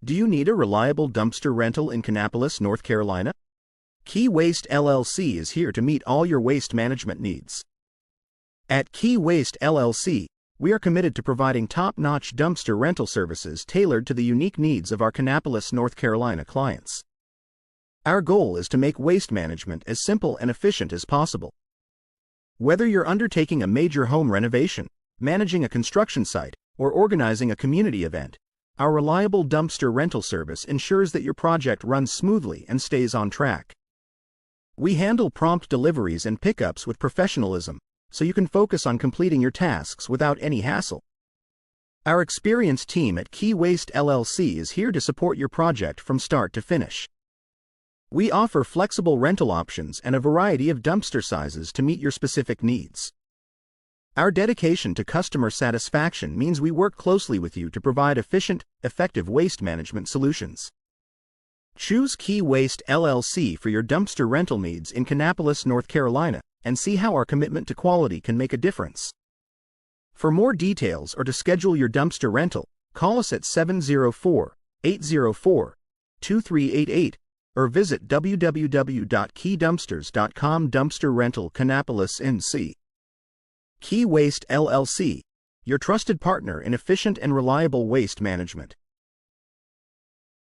Do you need a reliable dumpster rental in Kannapolis, North Carolina? Key Waste LLC is here to meet all your waste management needs. At Key Waste LLC, we are committed to providing top-notch dumpster rental services tailored to the unique needs of our Kannapolis, North Carolina clients. Our goal is to make waste management as simple and efficient as possible. Whether you're undertaking a major home renovation, managing a construction site, or organizing a community event, our reliable dumpster rental service ensures that your project runs smoothly and stays on track. We handle prompt deliveries and pickups with professionalism, so you can focus on completing your tasks without any hassle. Our experienced team at Key Waste LLC is here to support your project from start to finish. We offer flexible rental options and a variety of dumpster sizes to meet your specific needs. Our dedication to customer satisfaction means we work closely with you to provide efficient, effective waste management solutions. Choose Key Waste LLC for your dumpster rental needs in Kannapolis, North Carolina, and see how our commitment to quality can make a difference. For more details or to schedule your dumpster rental, call us at 704-804-2388 or visit www.keydumpsters.com. Dumpster Rental Kannapolis, NC. Key Waste LLC, your trusted partner in efficient and reliable waste management.